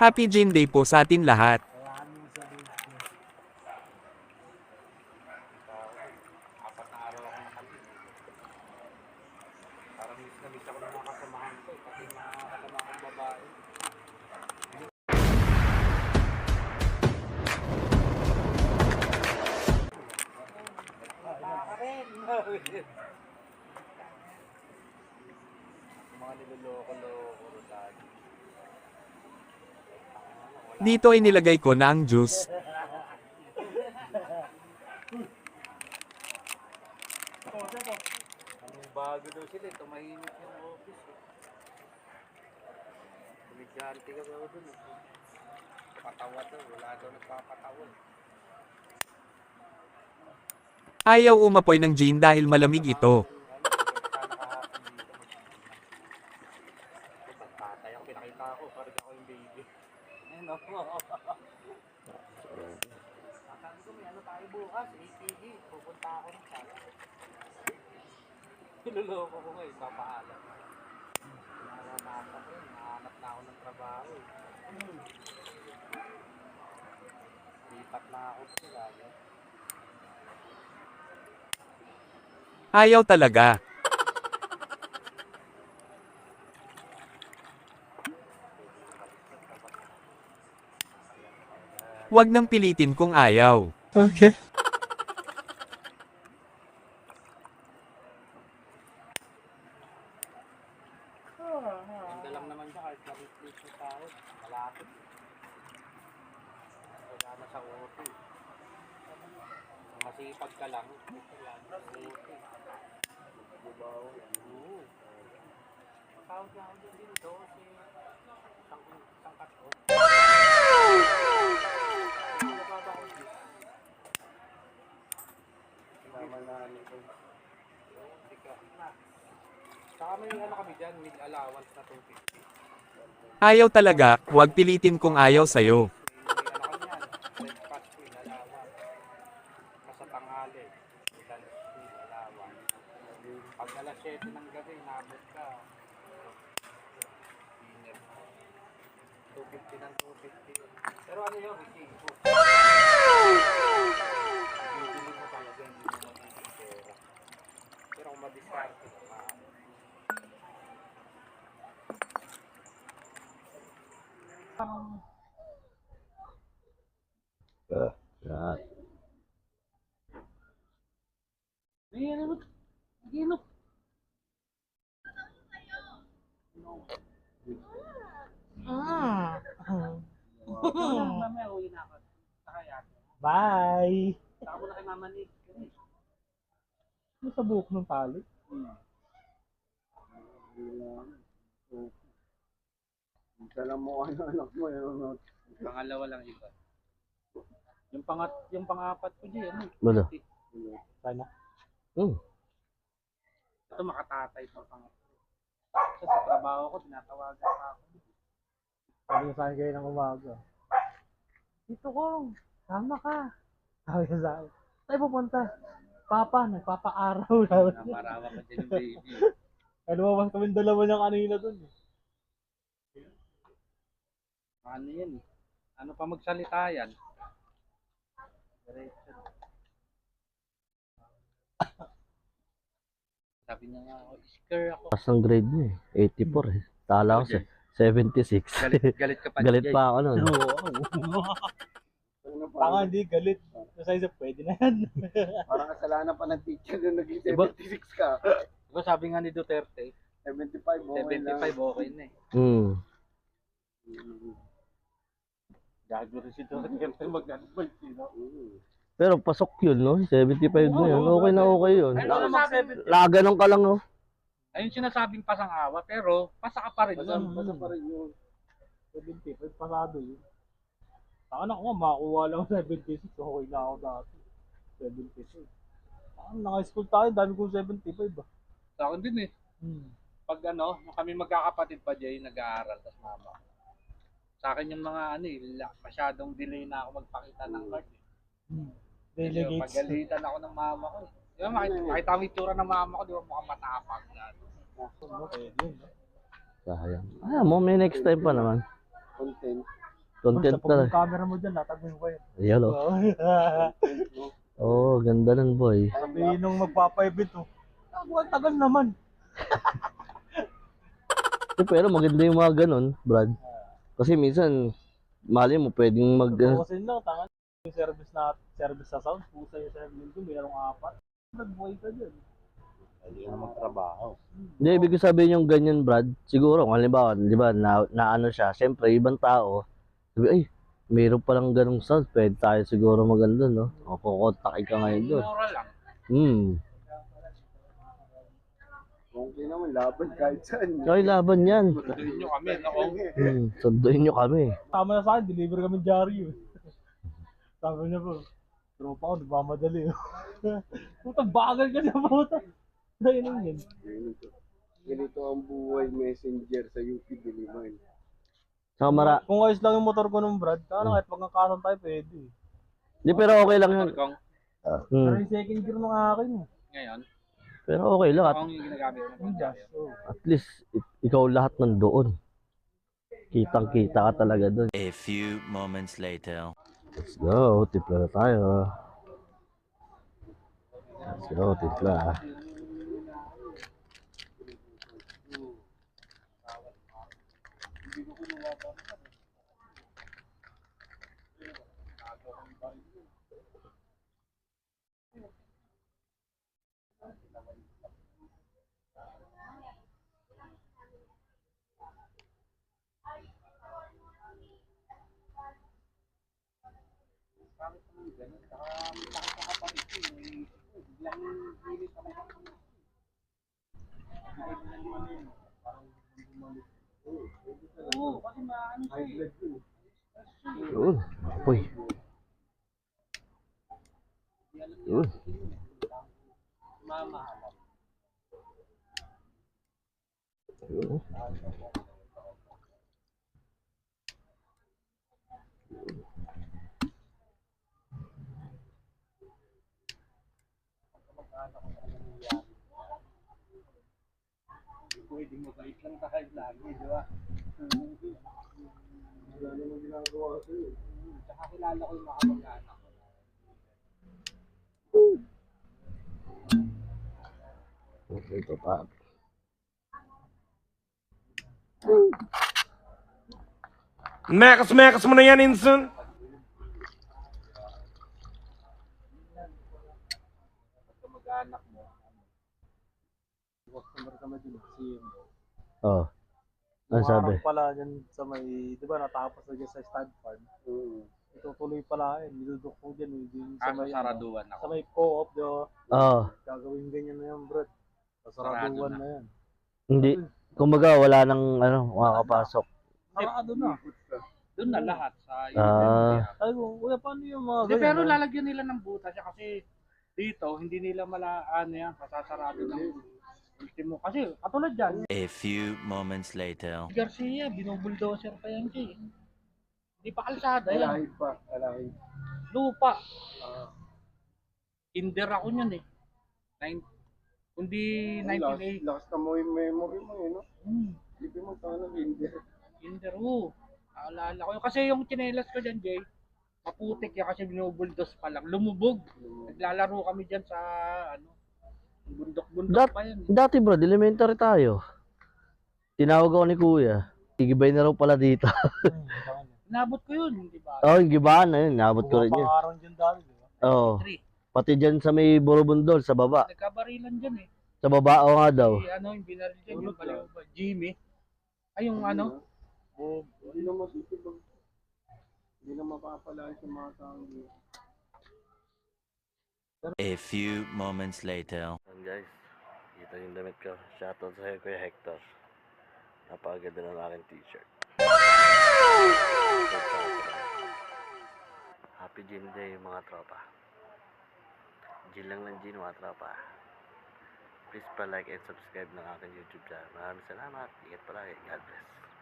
Happy Gym Day po sa atin lahat. Maraming salamat. Apat na araw ako nakalit. Parang miss na miss ako ng mga kasamahan ko. Pati mga kasamahan kong babae. Mga niloloko-loko lagi. Dito ay nilagay ko na ang juice. Ang bago daw sila, tumahimik yung office. Komedyante ka daw dun. Patawa daw, wala daw nagpapatawa. Ayaw umapoy ng gin dahil malamig ito. Tatay ako, pinakita ako, parang ako yung baby. Ayun ako. Sabi ko, may ano tayo bukas, ATV, pupunta ako ng sala. Niloloko ko ngayon, papaalam. Nakakata ko yun, nahanap na ako ng trabaho. Lipat na ako sila. Ayaw talaga. Huwag nang pilitin kung ayaw. Okay. Ganda lang naman siya kahit na-replace yung tao. Malapit. Wala na sa OT. Masipag ka lang. Wala na sa OT. Oo. Tawag niya ako din dito kasi isang kato. Tama na nito. Saka may ano kami dyan, meal allowance na 250. Ayaw talaga, huwag pilitin kung ayaw sa'yo. May ano kami yan, breakfast meal allowance. Sa tanghali, lunch meal allowance. Pag alas 7 ng gabi, nabot ka. Dinner. 250 ng 250. Pero ano yun, resibo. Bibili mo talaga, hindi mo magiging pera. Pero kung madiskarte ka, Yan. ay, ano mo? Gino. Mamaya uwi na ako. Sakaya. Bye! Saka ko na kay Mama Nick. Ano sa buhok ng tali? Dala mo ano anak mo yun. Pangalawa lang iba. Yung pangapat ko diyan. Ano? Sana? Ito makatatay pa pangapat. Kasi sa trabaho ko, tinatawagan pa ako. Sabi niya sa akin kayo ng umaga. Dito ko, sama ka. Sabi niya sa akin, tayo pupunta. Papa, nagpapa-araw. Namarawa ka dyan yung baby. Ano ba, kami dalawa niyang kanina dun. Ano yan eh? Ano pa magsalita yan? Sabi niya nga ako, scare ako. Taas ang grade niya eh. 84 eh. Tala ko 76. Galit ka pa Galit Jay. pa ako nun. Tanga, hindi, galit. Nasa isa, pwede na yan. Parang kasalanan pa ng teacher na naging Diba? 76 ka. Diba sabi nga ni Duterte, 75 okay 75 lang. okay na eh. Gago rin si Duterte mag-advise no? Pero pasok yun, no? 75 na yun. Okay na okay yun. Ano mag-70? Ganun ka lang, no? Ayun sinasabing pasang-awa, pero pasa ka pa rin Basta yun. pa rin yun. 75, pasado yun. Taka na ko, makakuha lang 76. Okay na ako dati. 76. Naka-school tayo, dami kong 75 ba? Sa akin din eh. Pag ano, nung kami magkakapatid pa Jay, nag-aaral, tas mama. Sa akin yung mga ano eh, masyadong delay na ako magpakita ng card eh. Delegates. Pagalitan ako ng mama ko eh. Di ba makita mo yung itsura ng mama ko, di ba mukhang matapang na. Okay, yun. Sayang. Mo, may next time pa naman. Content. Content Basta pag yung talaga. camera mo dyan, latag mo yung wire. Ayan o. Oh, ganda nun boy. Sabihin nung magpapa-event oh. Ang tagal naman. Pero maganda yung mga ganun, Brad. Kasi minsan, mali mo, pwedeng mag... Tutuusin lang, tangan yung service sa sound, pusa yung 7 ko, mayroong 4. Nagbuhay ka dyan. Hindi na magtrabaho. Hindi, ibig ko sabihin yung ganyan, Brad. Siguro, kung halimbawa, di ba, na ano siya, siyempre, ibang tao, sabi, ay, mayroon palang ganung sound, pwede tayo siguro maganda, no? O, kukontakin ka ngayon doon. Mura lang. Okay naman, laban kahit saan. Okay, laban yan. Sunduin nyo kami, no? Sunduin nyo kami. Tama na sa akin, deliver kami dyaryo. Sabi niya po, tropa ko, nagmamadali. Putang bagal ka na puta. Dahil yun. Ganito ang buhay messenger sa UP Diliman. Saka Kung ayos lang yung motor ko nung Brad, kahit magkakasan tayo pwede. Hindi, pero okay lang yun. Kung Pero yung second gear nung akin ngayon, Pero okay lang. ako yung ginagamit mo. yung dash. At least, ikaw lahat nandoon. Kitang-kita ka talaga doon. A few moments later. Let's go, tipla na tayo. Let's go, tipla. Yun, apoy. Yun. Yun. Pwede mabait lang tayo lagi, di ba? Wala namang ginagawa ko eh. Tsaka kilala ko yung mga kamag-anak ko. Ito pa. Mekas mo na yan, Inson. Kamag-anak mo. Customer kami din, CMO. Oh. Ano sabi? Harap pala dyan sa may, di ba natapos na dyan sa stud farm. Itutuloy pala niludok dyan, din sa may, Saraduan sa ako. may co-op, di ba? Oh. Gagawin ganyan na yan, Brad. Sa Sarado saraduan na. na yan. Hindi. Kumbaga, wala nang makakapasok. Sarado na. Doon na lahat sa Sabi ko, kuya, paano yung mga Hindi, pero no? lalagyan nila ng butas siya kasi dito, hindi nila ano yan, kasasarado ng ultimo. Kasi, katulad dyan, A few moments later. si Garcia, binubuldoser pa yan siya eh. Hindi pa kalsada yan. Alahid pa, alahid. Lupa. Kinder ako niyan eh. Kundi 98. Lakas na mo yung memory mo eh, no? Hmm. Isipin mo sana hindi. Kinder, Naalala ko yun. Kasi yung chinelas ko dyan, Jay, maputik yan kasi binubuldos pa lang. Lumubog. Naglalaro kami dyan sa, bundok-bundok pa yan. Dati bro, elementary tayo. Tinawag ako ni kuya. Igibay na raw pala dito. Nabot ko yun, di ba? Oh, yung gibaan na yun. Nabot ko rin yun. Pangarang dyan dati, di ba? Oh. 3. Pati dyan sa may Borobundol, sa baba. Nagkabarilan dyan eh. Sa baba o nga daw. Yung binaril dyan, yung pala, Jimmy. Ay, yung Hindi na masisipag. Hindi na mapapalaan sa mga tao. A few moments later. Guys, ito yung damit ko. Shoutout sa Kuya Hector. Napakaganda ng aking t-shirt. Happy Gin Day mga tropa. Gin lang ng gin mga tropa. Please pa like and subscribe ng aking YouTube channel. Maraming salamat. Ingat palagi. God bless.